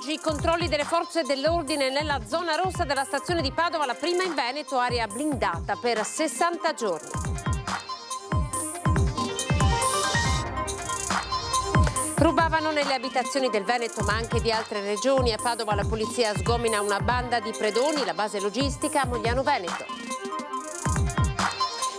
oggi i controlli delle forze dell'ordine nella zona rossa della stazione di Padova, la prima in Veneto, area blindata per 60 giorni. Rubavano nelle abitazioni del Veneto ma anche di altre regioni. A Padova la polizia sgomina una banda di predoni, la base logistica a Mogliano Veneto.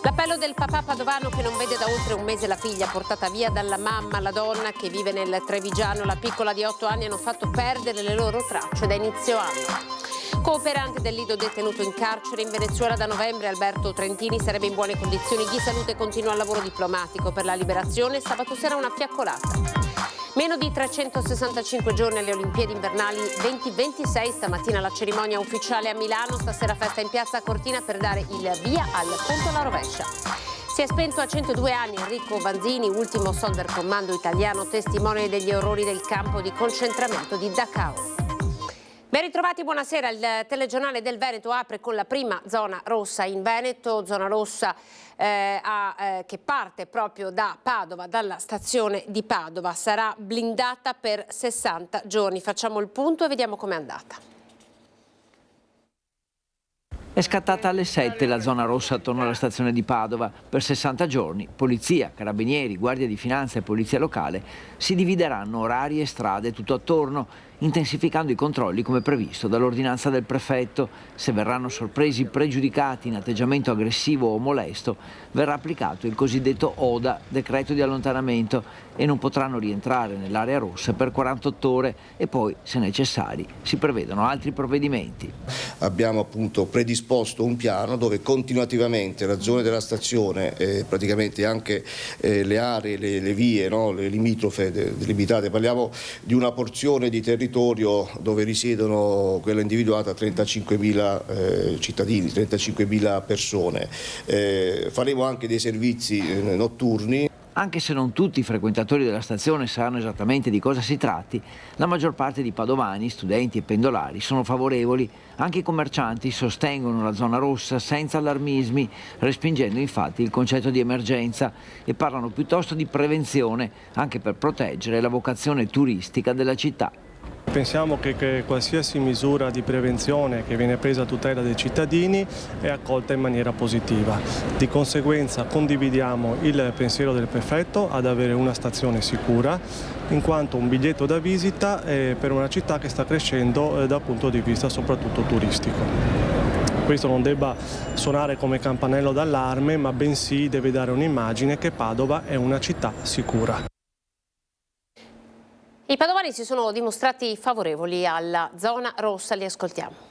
L'appello del papà padovano che non vede da oltre un mese la figlia portata via dalla mamma. La donna che vive nel Trevigiano, la piccola di 8 anni hanno fatto perdere le loro tracce da inizio anno. Cooperante del Lido detenuto in carcere in Venezuela da novembre, Alberto Trentini sarebbe in buone condizioni di salute, continua il lavoro diplomatico per la liberazione. Sabato sera una fiaccolata. Meno di 365 giorni alle Olimpiadi invernali 2026, stamattina la cerimonia ufficiale a Milano, stasera festa in piazza Cortina per dare il via al punto alla rovescia. Si è spento a 102 anni Enrico Vanzini, ultimo Sonderkommando italiano, testimone degli orrori del campo di concentramento di Dachau. Ben ritrovati, buonasera. Il telegiornale del Veneto apre con la prima zona rossa in Veneto, zona rossa che parte proprio da Padova, dalla stazione di Padova. Sarà blindata per 60 giorni. Facciamo il punto e vediamo com'è andata. È scattata alle 7 la zona rossa attorno alla stazione di Padova. Per 60 giorni polizia, carabinieri, guardia di finanza e polizia locale si divideranno orari e strade tutto attorno, intensificando i controlli come previsto dall'ordinanza del prefetto. Se verranno sorpresi pregiudicati in atteggiamento aggressivo o molesto, verrà applicato il cosiddetto ODA, decreto di allontanamento, e non potranno rientrare nell'area rossa per 48 ore e poi, se necessari, si prevedono altri provvedimenti. Abbiamo appunto predisposto un piano dove continuativamente la zona della stazione, praticamente anche le aree, le vie, no, le limitrofe delimitate, parliamo di una porzione di territorio dove risiedono, quella individuata, 35.000 cittadini, 35.000 persone. Faremo anche dei servizi notturni. Anche se non tutti i frequentatori della stazione sanno esattamente di cosa si tratti, la maggior parte di padovani, studenti e pendolari sono favorevoli. Anche i commercianti sostengono la zona rossa senza allarmismi, respingendo infatti il concetto di emergenza, e parlano piuttosto di prevenzione, anche per proteggere la vocazione turistica della città. Pensiamo che qualsiasi misura di prevenzione che viene presa a tutela dei cittadini è accolta in maniera positiva. Di conseguenza condividiamo il pensiero del prefetto ad avere una stazione sicura, in quanto un biglietto da visita per una città che sta crescendo dal punto di vista soprattutto turistico. Questo non debba suonare come campanello d'allarme, ma bensì deve dare un'immagine che Padova è una città sicura. I padovani si sono dimostrati favorevoli alla zona rossa, li ascoltiamo.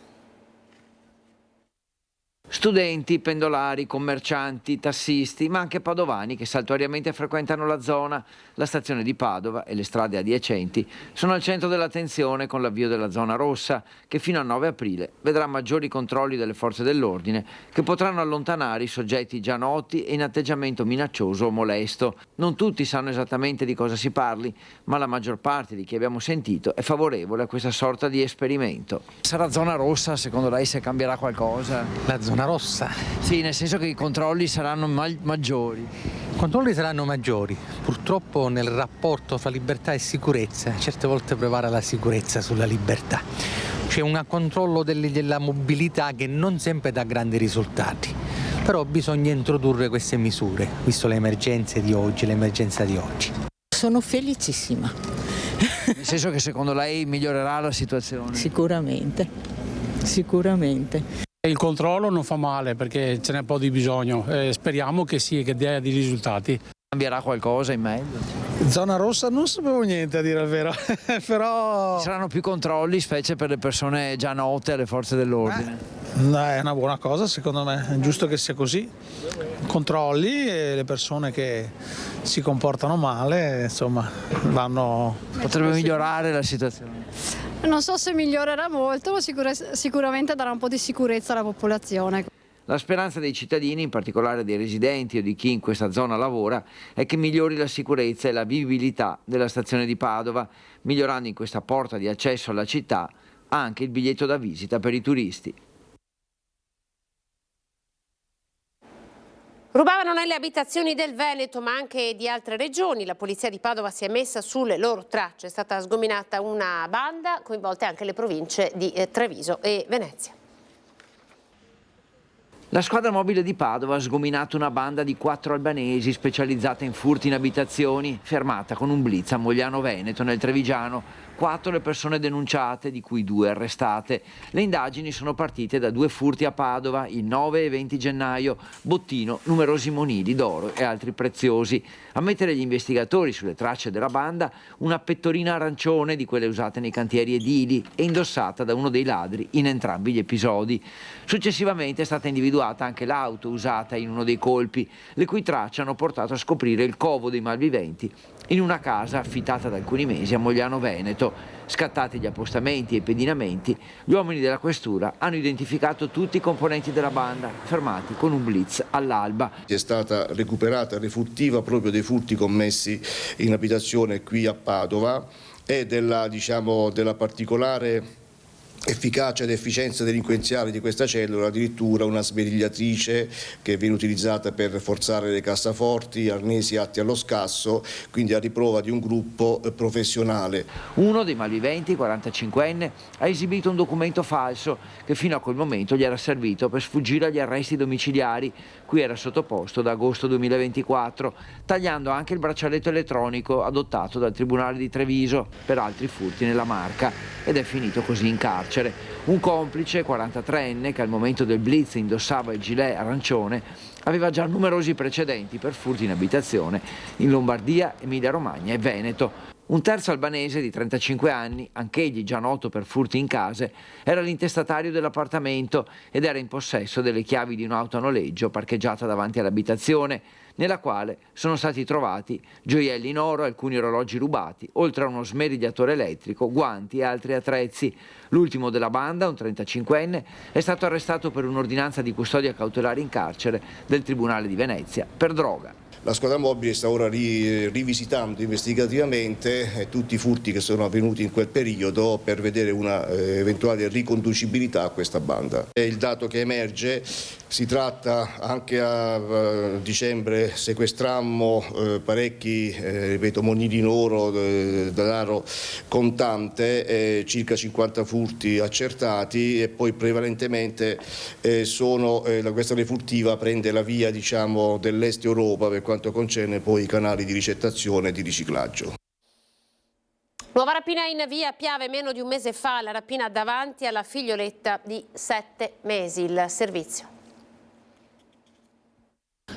Studenti, pendolari, commercianti, tassisti, ma anche padovani che saltuariamente frequentano la zona. La stazione di Padova e le strade adiacenti sono al centro dell'attenzione con l'avvio della zona rossa, che fino al 9 aprile vedrà maggiori controlli delle forze dell'ordine che potranno allontanare i soggetti già noti e in atteggiamento minaccioso o molesto. Non tutti sanno esattamente di cosa si parli, ma la maggior parte di chi abbiamo sentito è favorevole a questa sorta di esperimento. Sarà zona rossa, secondo lei, se cambierà qualcosa? La zona rossa? Sì, nel senso che i controlli saranno maggiori. I controlli saranno maggiori. Purtroppo nel rapporto fra libertà e sicurezza certe volte prevale la sicurezza sulla libertà. C'è un controllo della mobilità che non sempre dà grandi risultati. Però bisogna introdurre queste misure, visto le emergenze di oggi, l'emergenza di oggi. Sono felicissima. Nel senso che secondo lei migliorerà la situazione? Sicuramente, sicuramente. Il controllo non fa male perché ce n'è un po' di bisogno, speriamo che sì, che dia dei risultati. Cambierà qualcosa in meglio? Zona rossa non sapevo niente, a dire il vero, però... Ci saranno più controlli, specie per le persone già note alle forze dell'ordine? È una buona cosa secondo me, è giusto che sia così. Controlli e le persone che si comportano male, insomma, vanno... Potrebbe migliorare la situazione? Non so se migliorerà molto, ma sicuramente darà un po' di sicurezza alla popolazione. La speranza dei cittadini, in particolare dei residenti o di chi in questa zona lavora, è che migliori la sicurezza e la vivibilità della stazione di Padova, migliorando in questa porta di accesso alla città anche il biglietto da visita per i turisti. Rubavano nelle abitazioni del Veneto ma anche di altre regioni. La polizia di Padova si è messa sulle loro tracce. È stata sgominata una banda, coinvolte anche le province di Treviso e Venezia. La squadra mobile di Padova ha sgominato una banda di 4 albanesi specializzata in furti in abitazioni, fermata con un blitz a Mogliano Veneto nel Trevigiano. 4 le persone denunciate, di cui 2 arrestate. Le indagini sono partite da 2 furti a Padova il 9 e 20 gennaio, bottino, numerosi monili d'oro e altri preziosi. A mettere gli investigatori sulle tracce della banda una pettorina arancione di quelle usate nei cantieri edili e indossata da uno dei ladri in entrambi gli episodi. Successivamente è stata individuata anche l'auto usata in uno dei colpi, le cui tracce hanno portato a scoprire il covo dei malviventi in una casa affittata da alcuni mesi a Mogliano Veneto. Scattati gli appostamenti e i pedinamenti, gli uomini della questura hanno identificato tutti i componenti della banda, fermati con un blitz all'alba. È stata recuperata refurtiva proprio dei furti commessi in abitazione qui a Padova e della particolare efficacia ed efficienza delinquenziale di questa cellula, addirittura una smerigliatrice che viene utilizzata per forzare le cassaforti, arnesi atti allo scasso, quindi a riprova di un gruppo professionale. Uno dei malviventi, 45enne, ha esibito un documento falso che fino a quel momento gli era servito per sfuggire agli arresti domiciliari, cui era sottoposto da agosto 2024, tagliando anche il braccialetto elettronico adottato dal Tribunale di Treviso per altri furti nella Marca, ed è finito così in carcere. Un complice, 43enne, che al momento del blitz indossava il gilet arancione, aveva già numerosi precedenti per furti in abitazione in Lombardia, Emilia-Romagna e Veneto. Un terzo albanese di 35 anni, anch'egli già noto per furti in case, era l'intestatario dell'appartamento ed era in possesso delle chiavi di un'auto a noleggio parcheggiata davanti all'abitazione, nella quale sono stati trovati gioielli in oro, alcuni orologi rubati, oltre a uno smerigliatore elettrico, guanti e altri attrezzi. L'ultimo della banda, un 35enne, è stato arrestato per un'ordinanza di custodia cautelare in carcere del Tribunale di Venezia per droga. La squadra mobile sta ora rivisitando investigativamente tutti i furti che sono avvenuti in quel periodo per vedere una eventuale riconducibilità a questa banda. Il dato che emerge, si tratta anche a dicembre sequestrammo parecchi monili in oro, denaro contante, circa 50 furti accertati e poi prevalentemente questa refurtiva prende la via dell'est Europa per quanto concerne poi i canali di ricettazione e di riciclaggio. Nuova rapina in via Piave meno di un mese fa, la rapina davanti alla figlioletta di 7 mesi. Il servizio.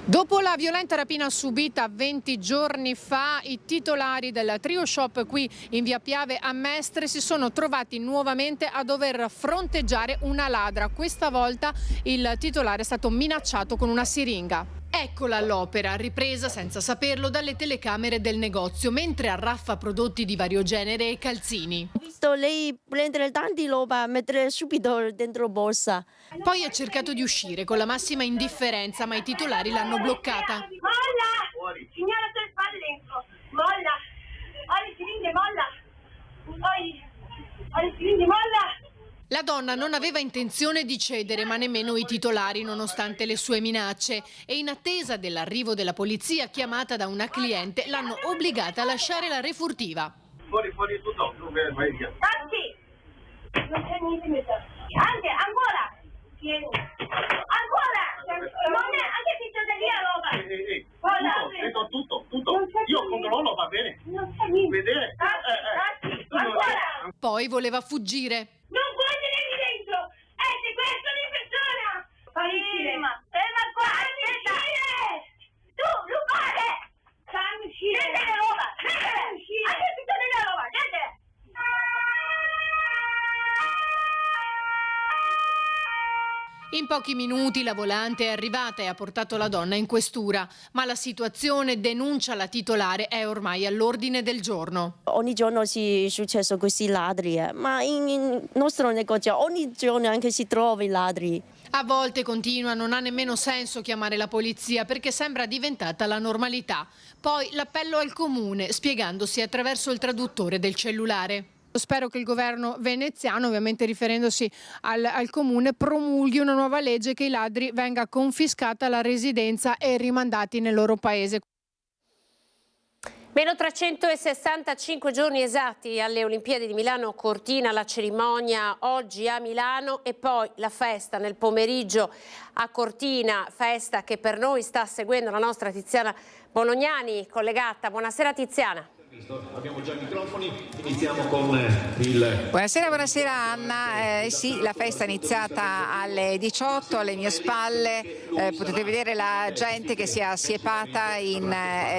Dopo la violenta rapina subita 20 giorni fa, i titolari del Trio Shop qui in via Piave a Mestre si sono trovati nuovamente a dover fronteggiare una ladra. Questa volta il titolare è stato minacciato con una siringa. Eccola all'opera, ripresa senza saperlo dalle telecamere del negozio, mentre arraffa prodotti di vario genere e calzini. Ho visto lei prendere tanti roba, mettere subito dentro borsa. Poi ha cercato di uscire con la massima indifferenza, ma i titolari l'hanno bloccata. Molla! Signora, sto spalle dentro. Molla! Ho le siringhe, molla! Ho le siringhe, molla! La donna non aveva intenzione di cedere, ma nemmeno i titolari, nonostante le sue minacce. E in attesa dell'arrivo della polizia chiamata da una cliente, l'hanno obbligata a lasciare la refurtiva. Fuori tutto, vai via. Tanti! Non c'è niente in mezzo. Anche, ancora! Tieni. Ancora! Non è, anche se c'è da via roba. Tutto. Io controllo, va bene. Non c'è niente. Vedere. Ancora! Poi voleva fuggire. Non puoi tenermi dentro! È sequestro di persona! Ferma qua! Fammi uscire! Tu, rubare! Fammi uscire! Prende la roba! Prendere! Anche se tu della roba! Prendere! In pochi minuti la volante è arrivata e ha portato la donna in questura, ma la situazione, denuncia la titolare, è ormai all'ordine del giorno. Ogni giorno è successo questi ladri, ma in nostro negozio ogni giorno anche si trova i ladri. A volte, continua, non ha nemmeno senso chiamare la polizia perché sembra diventata la normalità. Poi l'appello al comune, spiegandosi attraverso il traduttore del cellulare. Spero che il governo veneziano, ovviamente riferendosi al comune, promulghi una nuova legge che ai ladri venga confiscata la residenza e rimandati nel loro paese. Meno 365 giorni esatti alle Olimpiadi di Milano Cortina, la cerimonia oggi a Milano e poi la festa nel pomeriggio a Cortina, festa che per noi sta seguendo la nostra Tiziana Bolognani, collegata. Buonasera Tiziana. Abbiamo già i microfoni, iniziamo con il... Buonasera Anna, sì, la festa è iniziata alle 18, alle mie spalle potete vedere la gente che si è assiepata in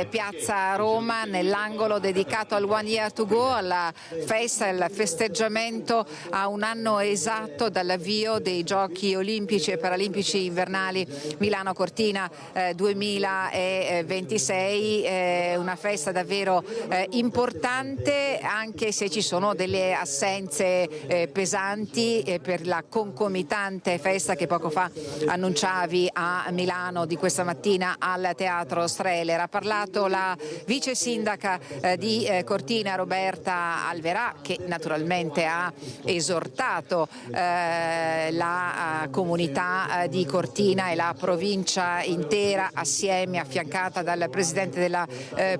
piazza Roma nell'angolo dedicato al One Year to Go, alla festa, il festeggiamento a un anno esatto dall'avvio dei Giochi Olimpici e Paralimpici Invernali Milano Cortina 2026, una festa davvero importante, anche se ci sono delle assenze pesanti per la concomitante festa che poco fa annunciavi a Milano di questa mattina al Teatro Streller. Ha parlato la vice sindaca di Cortina Roberta Alverà, che naturalmente ha esortato la comunità di Cortina e la provincia intera assieme, affiancata dal presidente della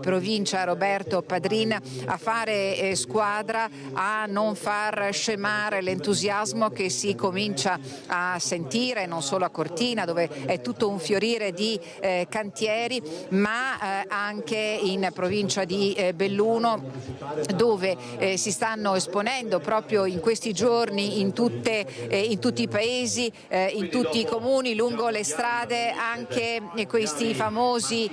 provincia Roberto Padrin, a fare squadra, a non far scemare l'entusiasmo che si comincia a sentire non solo a Cortina, dove è tutto un fiorire di cantieri, ma anche in provincia di Belluno, dove si stanno esponendo proprio in questi giorni in tutti i paesi, in tutti i comuni, lungo le strade, anche questi famosi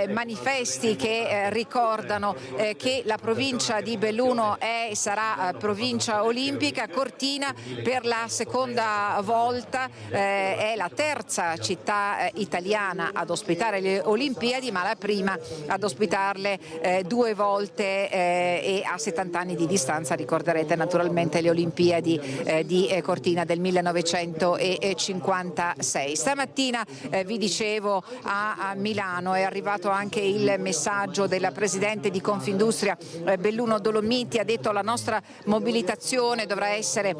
manifesti che ricordano che la provincia di Belluno è e sarà provincia olimpica. Cortina per la seconda volta è la terza città italiana ad ospitare le Olimpiadi, ma la prima ad ospitarle due volte e a 70 anni di distanza. Ricorderete naturalmente le Olimpiadi di Cortina del 1956. Stamattina vi dicevo a Milano è arrivato anche il messaggio della presidente di Confindustria Belluno Dolomiti. Ha detto: la nostra mobilitazione dovrà essere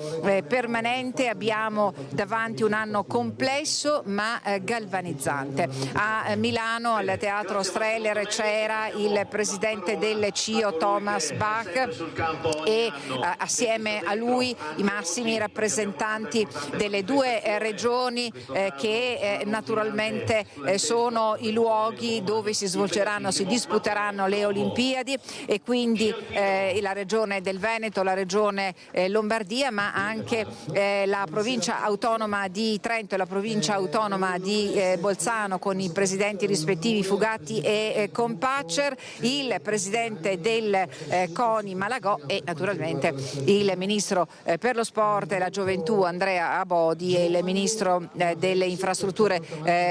permanente, abbiamo davanti un anno complesso ma galvanizzante. A Milano al Teatro Streller c'era il presidente del CIO Thomas Bach e assieme a lui i massimi rappresentanti delle due regioni che naturalmente sono i luoghi dove si svolgeranno, si disputeranno le Olimpiadi, e quindi la regione del Veneto, la regione Lombardia, ma anche la provincia autonoma di Trento e la provincia autonoma di Bolzano, con i presidenti rispettivi Fugatti e Compaccer, il presidente del CONI Malagò e naturalmente il ministro per lo sport e la gioventù Andrea Abodi e il ministro delle infrastrutture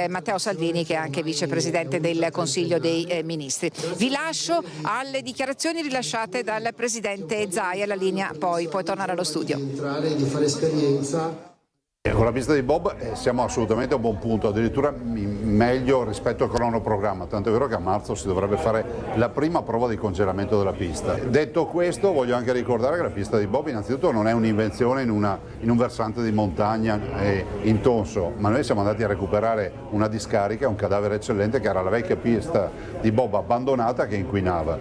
Matteo Salvini, che è anche vicepresidente del Consiglio dei Ministri. Vi lascio alle dichiarazioni rilasciate dal presidente Zaia. La linea poi puoi tornare allo studio. Di fare esperienza. Con la pista di bob siamo assolutamente a un buon punto, addirittura meglio rispetto al cronoprogramma, tanto è vero che a marzo si dovrebbe fare la prima prova di congelamento della pista. Detto questo, voglio anche ricordare che la pista di bob innanzitutto non è un'invenzione in un versante di montagna intonso, ma noi siamo andati a recuperare una discarica, un cadavere eccellente che era la vecchia pista di bob abbandonata che inquinava.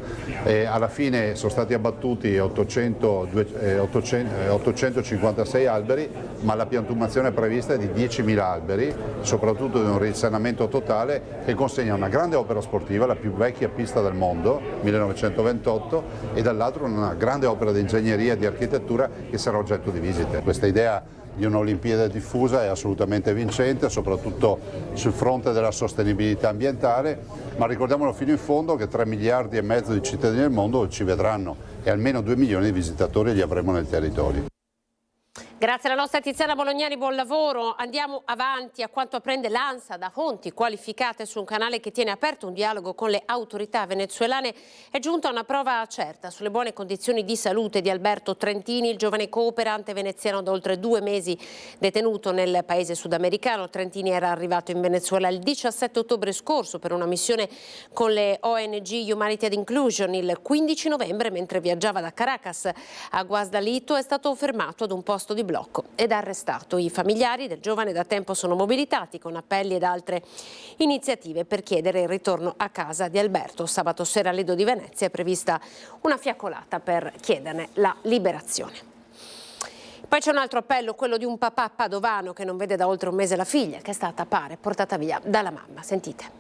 Alla fine sono stati abbattuti 856 alberi, ma la piantumazione prevista è di 10.000 alberi, soprattutto di un risanamento totale che consegna una grande opera sportiva, la più vecchia pista del mondo, 1928, e dall'altro una grande opera di ingegneria e di architettura che sarà oggetto di visite. Questa idea di un'Olimpiade diffusa è assolutamente vincente, soprattutto sul fronte della sostenibilità ambientale, ma ricordiamolo fino in fondo che 3 miliardi e mezzo di cittadini del mondo ci vedranno e almeno 2 milioni di visitatori li avremo nel territorio. Grazie alla nostra Tiziana Bolognani, buon lavoro. Andiamo avanti. A quanto apprende l'ANSA da fonti qualificate su un canale che tiene aperto un dialogo con le autorità venezuelane, è giunta una prova certa sulle buone condizioni di salute di Alberto Trentini, il giovane cooperante veneziano da oltre 2 mesi detenuto nel paese sudamericano. Trentini era arrivato in Venezuela il 17 ottobre scorso per una missione con le ONG Humanity and Inclusion. Il 15 novembre, mentre viaggiava da Caracas a Guasdalito, è stato fermato ad un posto di blocco ed arrestato. I familiari del giovane da tempo sono mobilitati con appelli ed altre iniziative per chiedere il ritorno a casa di Alberto. Sabato sera a Lido di Venezia è prevista una fiaccolata per chiederne la liberazione. Poi c'è un altro appello, quello di un papà padovano che non vede da oltre un mese la figlia, che è stata, pare, portata via dalla mamma. Sentite.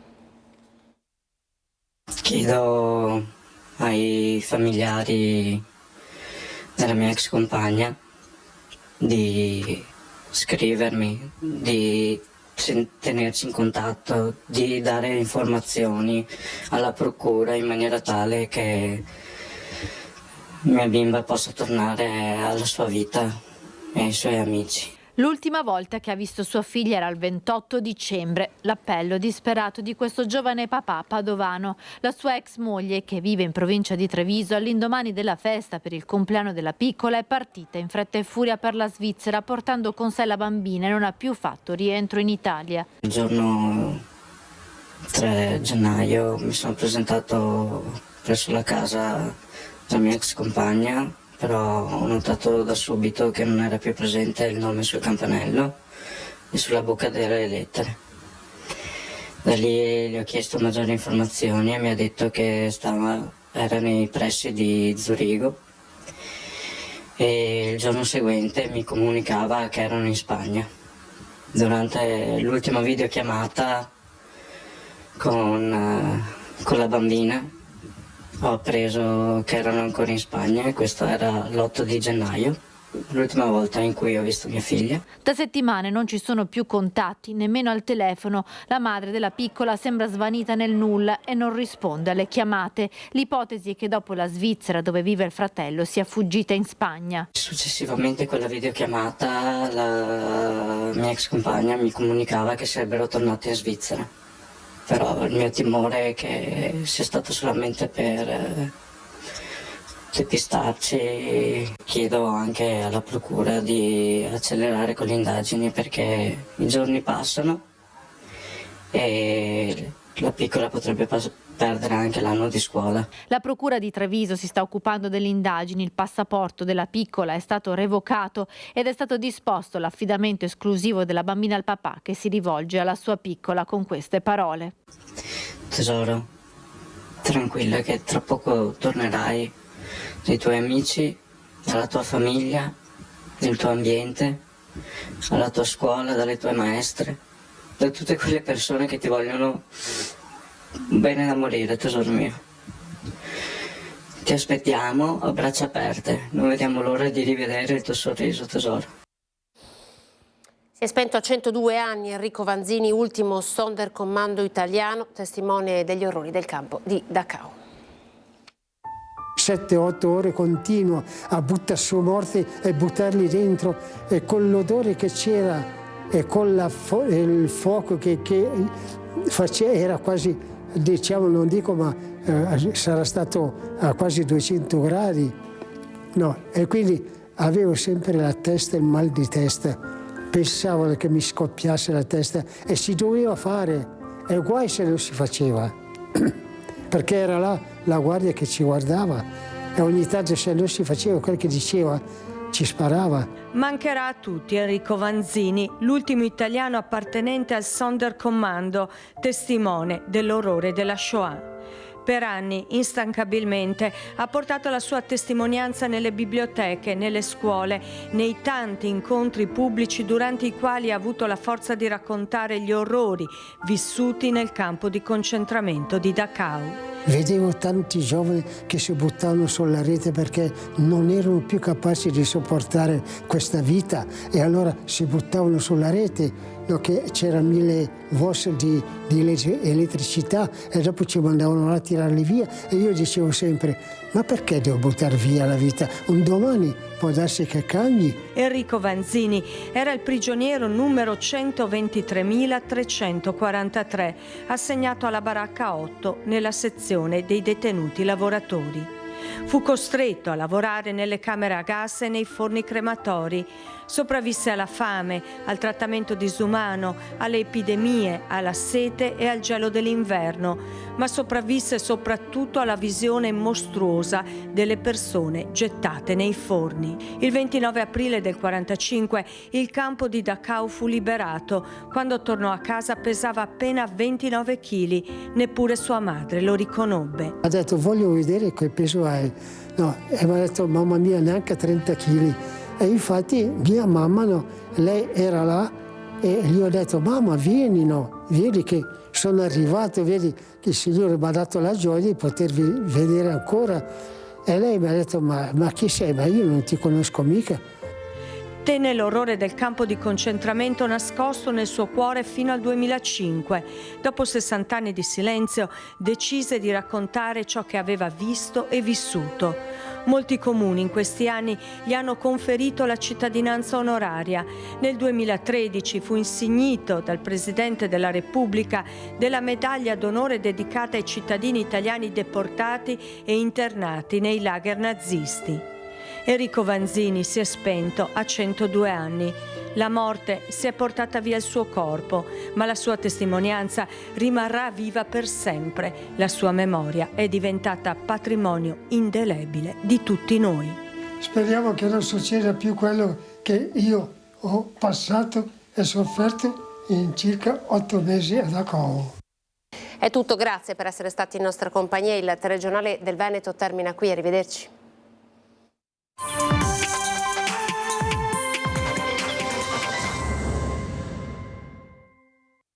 Chiedo ai familiari della mia ex compagna di scrivermi, di tenerci in contatto, di dare informazioni alla procura in maniera tale che mia bimba possa tornare alla sua vita e ai suoi amici. L'ultima volta che ha visto sua figlia era il 28 dicembre. L'appello disperato di questo giovane papà padovano. La sua ex moglie, che vive in provincia di Treviso, all'indomani della festa per il compleanno della piccola è partita in fretta e furia per la Svizzera, portando con sé la bambina e non ha più fatto rientro in Italia. Il giorno 3 gennaio mi sono presentato presso la casa della mia ex compagna, però ho notato da subito che non era più presente il nome sul campanello e sulla buca delle lettere. Da lì gli ho chiesto maggiori informazioni e mi ha detto che era nei pressi di Zurigo e il giorno seguente mi comunicava che erano in Spagna. Durante l'ultima videochiamata con la bambina ho appreso che erano ancora in Spagna e questo era l'8 di gennaio, l'ultima volta in cui ho visto mia figlia. Da settimane non ci sono più contatti, nemmeno al telefono. La madre della piccola sembra svanita nel nulla e non risponde alle chiamate. L'ipotesi è che dopo la Svizzera, dove vive il fratello, sia fuggita in Spagna. Successivamente a quella videochiamata la mia ex compagna mi comunicava che sarebbero tornati in Svizzera. Però il mio timore è che sia stato solamente per depistarci. Chiedo anche alla procura di accelerare con le indagini perché i giorni passano e la piccola potrebbe perdere anche l'anno di scuola. La procura di Treviso si sta occupando delle indagini. Il passaporto della piccola è stato revocato ed è stato disposto l'affidamento esclusivo della bambina al papà, che si rivolge alla sua piccola con queste parole. Tesoro, tranquilla che tra poco tornerai dai tuoi amici, dalla tua famiglia, del tuo ambiente, alla tua scuola, dalle tue maestre, da tutte quelle persone che ti vogliono bene da morire, tesoro mio. Ti aspettiamo a braccia aperte, non vediamo l'ora di rivedere il tuo sorriso, tesoro. Si è spento a 102 anni Enrico Vanzini, ultimo Sonderkommando italiano, testimone degli orrori del campo di Dachau. 7-8 ore continuo a buttare su morti e buttarli dentro, e con l'odore che c'era e con il fuoco che faceva, era quasi, diciamo, non dico, ma sarà stato a quasi 200 gradi. No, e quindi avevo sempre la testa, il mal di testa. Pensavo che mi scoppiasse la testa e si doveva fare, e guai se non si faceva, perché era là la guardia che ci guardava e ogni tanto se non si faceva quel che diceva ci sparava. Mancherà a tutti Enrico Vanzini, l'ultimo italiano appartenente al Sonderkommando, testimone dell'orrore della Shoah. Per anni, instancabilmente, ha portato la sua testimonianza nelle biblioteche, nelle scuole, nei tanti incontri pubblici durante i quali ha avuto la forza di raccontare gli orrori vissuti nel campo di concentramento di Dachau. vedevo tanti giovani che si buttavano sulla rete perché non erano più capaci di sopportare questa vita e allora si buttavano sulla rete, che c'era 1000 volt di elettricità e dopo ci mandavano a tirarli via e io dicevo sempre: ma perché devo buttare via la vita? Un domani può darsi che cambi. Enrico Vanzini era il prigioniero numero 123.343, assegnato alla baracca 8 nella sezione dei detenuti lavoratori. Fu costretto a lavorare nelle camere a gas e nei forni crematori. Sopravvisse alla fame, al trattamento disumano, alle epidemie, alla sete e al gelo dell'inverno, ma sopravvisse soprattutto alla visione mostruosa delle persone gettate nei forni. Il 29 aprile del 1945 il campo di Dachau fu liberato. Quando tornò a casa pesava appena 29 kg, neppure sua madre lo riconobbe. Ha detto: voglio vedere che peso hai. No, e mi ha detto: mamma mia, neanche 30 kg. E infatti mia mamma, no, lei era là e gli ho detto: mamma, vieni, no, vedi che sono arrivato, vedi che il Signore mi ha dato la gioia di potervi vedere ancora. E lei mi ha detto: ma chi sei? Ma io non ti conosco mica. Tenne l'orrore del campo di concentramento nascosto nel suo cuore fino al 2005. Dopo 60 anni di silenzio, decise di raccontare ciò che aveva visto e vissuto. Molti comuni in questi anni gli hanno conferito la cittadinanza onoraria. Nel 2013 fu insignito dal Presidente della Repubblica della medaglia d'onore dedicata ai cittadini italiani deportati e internati nei lager nazisti. Enrico Vanzini si è spento a 102 anni. La morte si è portata via il suo corpo, ma la sua testimonianza rimarrà viva per sempre. La sua memoria è diventata patrimonio indelebile di tutti noi. Speriamo che non succeda più quello che io ho passato e sofferto in circa 8 mesi a Dachau. È tutto, grazie per essere stati in nostra compagnia. Il telegiornale del Veneto termina qui, arrivederci.